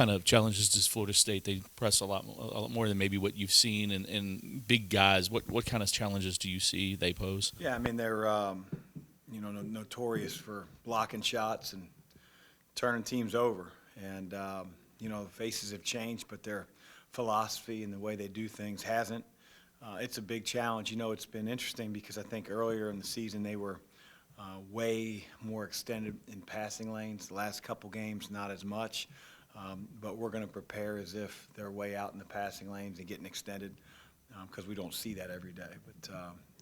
Kind of challenges does Florida State? They press a lot more than maybe what you've seen, and big guys. What kind of challenges do you see they pose? Yeah, I mean they're notorious for blocking shots and turning teams over, and the faces have changed, but their philosophy and the way they do things hasn't. It's a big challenge. It's been interesting because I think earlier in the season they were way more extended in passing lanes. The last couple games, not as much. But we're going to prepare as if they're way out in the passing lanes and getting extended because we don't see that every day. But,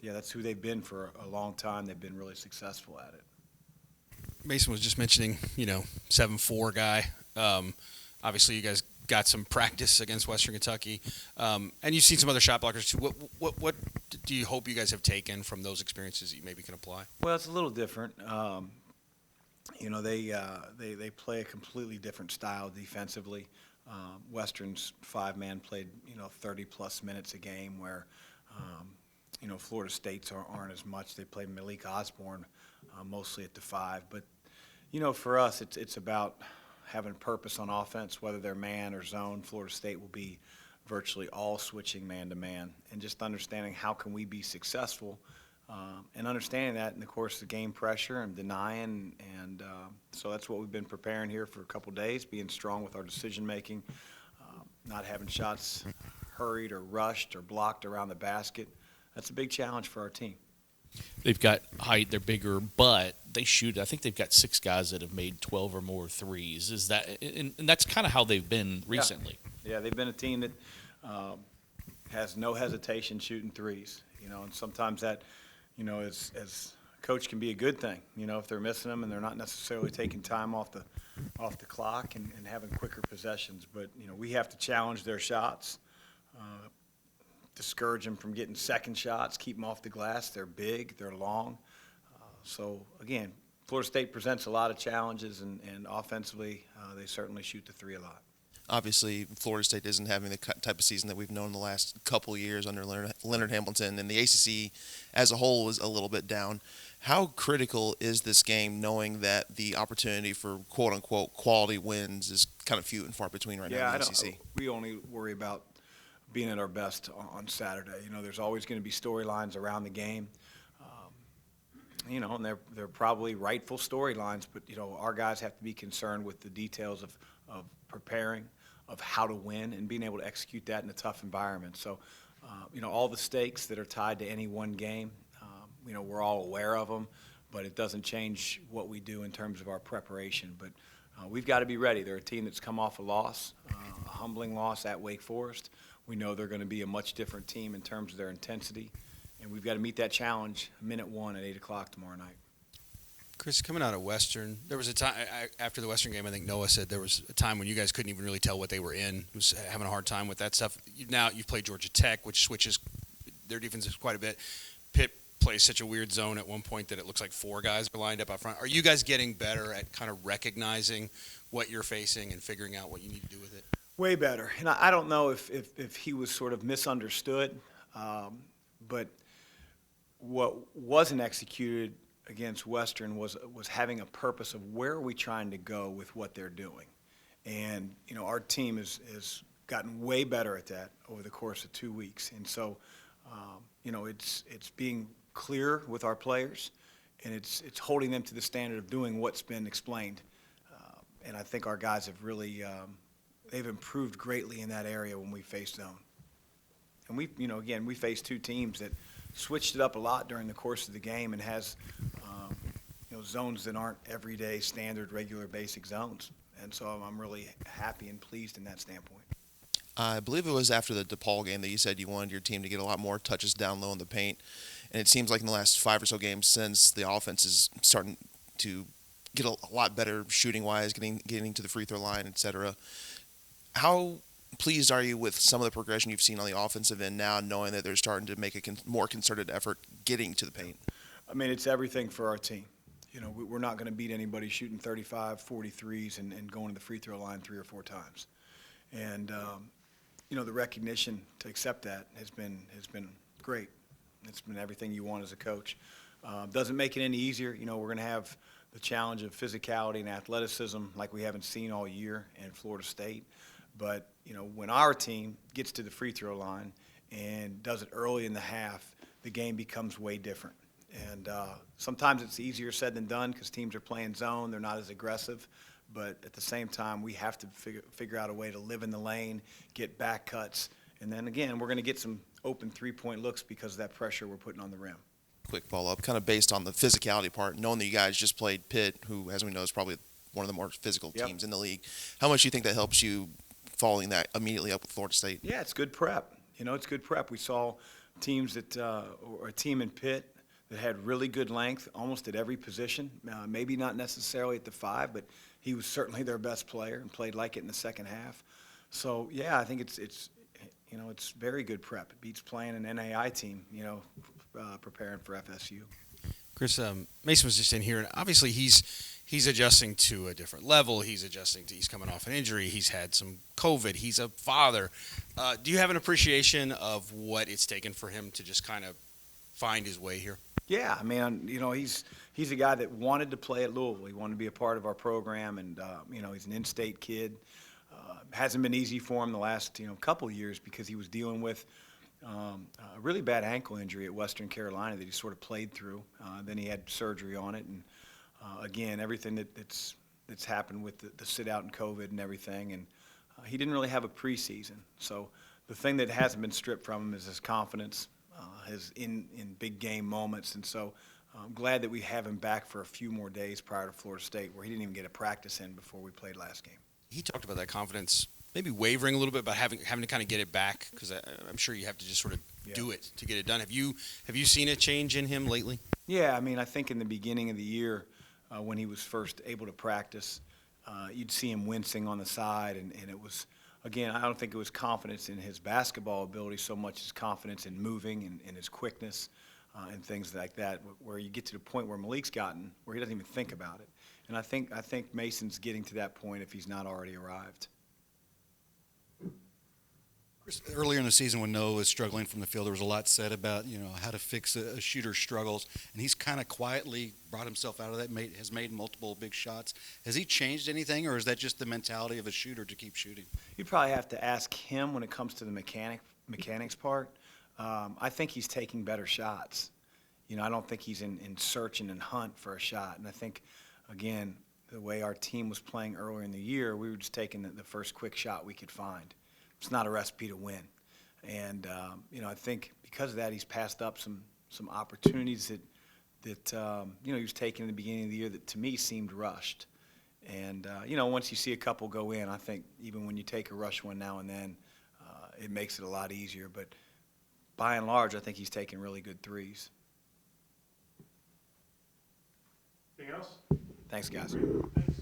yeah, that's who they've been for a long time. They've been really successful at it. Mason was just mentioning, 7'4" guy. Obviously, you guys got some practice against Western Kentucky, and you've seen some other shot blockers too. What do you hope you guys have taken from those experiences that you maybe can apply? Well, it's a little different. They play a completely different style defensively. Western's five-man played 30-plus minutes a game, where Florida State's aren't as much. They play Malik Osborne mostly at the five, but for us it's about having purpose on offense, whether they're man or zone. Florida State will be virtually all switching man to man, and just understanding how can we be successful. And understanding that in the course of the game, pressure and denying, and so that's what we've been preparing here for a couple days, being strong with our decision making, not having shots hurried or rushed or blocked around the basket. That's a big challenge for our team. They've got height, they're bigger, but they shoot. I think they've got 6 guys that have made 12 or more threes. Is that, and that's kind of how they've been recently. Yeah, they've been a team that has no hesitation shooting threes. And sometimes that, as a coach can be a good thing. If they're missing them and they're not necessarily taking time off the clock and having quicker possessions. But we have to challenge their shots. Discourage them from getting second shots, keep them off the glass. They're big, they're long. So, again, Florida State presents a lot of challenges, and offensively they certainly shoot the three a lot. Obviously, Florida State isn't having the type of season that we've known the last couple of years under Leonard Hamilton, and the ACC as a whole is a little bit down. How critical is this game, knowing that the opportunity for quote-unquote quality wins is kind of few and far between right now in the ACC? We only worry about being at our best on Saturday. There's always going to be storylines around the game. And they're probably rightful storylines, but our guys have to be concerned with the details of preparing, of how to win, and being able to execute that in a tough environment. So, all the stakes that are tied to any one game, we're all aware of them, but it doesn't change what we do in terms of our preparation. But we've got to be ready. They're a team that's come off a loss, a humbling loss at Wake Forest. We know they're going to be a much different team in terms of their intensity, and we've got to meet that challenge minute 1 at 8 o'clock tomorrow night. Chris, coming out of Western, there was a time after the Western game, I think Noah said there was a time when you guys couldn't even really tell what they were in. Was having a hard time with that stuff. Now you've played Georgia Tech, which switches their defense quite a bit. Pitt plays such a weird zone at one point that it looks like 4 guys are lined up out front. Are you guys getting better at kind of recognizing what you're facing and figuring out what you need to do with it? Way better. And I don't know if he was sort of misunderstood, but what wasn't executed against Western was having a purpose of where are we trying to go with what they're doing. And, our team has gotten way better at that over the course of 2 weeks. And so, it's being clear with our players, and it's holding them to the standard of doing what's been explained. And I think our guys have really they've improved greatly in that area when we face zone. And we faced 2 teams that switched it up a lot during the course of the game and has zones that aren't everyday standard regular basic zones. And so I'm really happy and pleased in that standpoint. I believe it was after the DePaul game that you said you wanted your team to get a lot more touches down low in the paint. And it seems like in the last 5 or so games since, the offense is starting to get a lot better shooting-wise, getting to the free throw line, et cetera. How pleased are you with some of the progression you've seen on the offensive end now, knowing that they're starting to make a more concerted effort getting to the paint? I mean, it's everything for our team. We're not going to beat anybody shooting 35, 43s and going to the free throw line 3 or 4 times. And, the recognition to accept that has been great. It's been everything you want as a coach. Doesn't make it any easier. We're going to have the challenge of physicality and athleticism like we haven't seen all year in Florida State. But, when our team gets to the free throw line and does it early in the half, the game becomes way different. And sometimes it's easier said than done because teams are playing zone. They're not as aggressive. But at the same time, we have to figure out a way to live in the lane, get back cuts. And then, again, we're going to get some open three-point looks because of that pressure we're putting on the rim. Quick follow-up, kind of based on the physicality part, knowing that you guys just played Pitt, who, as we know, is probably one of the more physical teams in the league. How much do you think that helps you following that immediately up with Florida State? Yeah, it's good prep. It's good prep. We saw teams or a team in Pitt that had really good length almost at every position, maybe not necessarily at the 5, but he was certainly their best player and played like it in the second half. So, yeah, I think it's very good prep. It beats playing an NAI team, preparing for FSU. Chris, Mason was just in here, and obviously he's adjusting to a different level. He's coming off an injury. He's had some COVID. He's a father. Do you have an appreciation of what it's taken for him to just kind of find his way here? Yeah, I mean, he's a guy that wanted to play at Louisville. He wanted to be a part of our program, and he's an in-state kid. Hasn't been easy for him the last couple years because he was dealing with a really bad ankle injury at Western Carolina that he sort of played through. Then he had surgery on it, and again, everything that's happened with the sit-out and COVID and everything, and he didn't really have a preseason. So the thing that hasn't been stripped from him is his confidence, his in big game moments, and so I'm glad that we have him back for a few more days prior to Florida State, where he didn't even get a practice in before we played last game. He talked about that confidence maybe wavering a little bit, but having to kind of get it back, because I'm sure you have to just sort of do it to get it done. Have you seen a change in him lately? Yeah, I mean, I think in the beginning of the year when he was first able to practice, you'd see him wincing on the side, and it was, again, I don't think it was confidence in his basketball ability so much as confidence in moving and his quickness and things like that, where you get to the point where Malik's gotten, where he doesn't even think about it. And I think Mason's getting to that point if he's not already arrived. Chris, earlier in the season when Noah was struggling from the field, there was a lot said about how to fix a shooter's struggles, and he's kind of quietly brought himself out of that, has made multiple big shots. Has he changed anything, or is that just the mentality of a shooter to keep shooting? You probably have to ask him when it comes to the mechanics part. I think he's taking better shots. I don't think he's in search and in hunt for a shot, and I think, again, the way our team was playing earlier in the year, we were just taking the first quick shot we could find. It's not a recipe to win. And, I think because of that, he's passed up some opportunities that he was taking in the beginning of the year that, to me, seemed rushed. And, once you see a couple go in, I think even when you take a rush one now and then, it makes it a lot easier. But by and large, I think he's taking really good threes. Anything else? Thanks, guys. Thanks.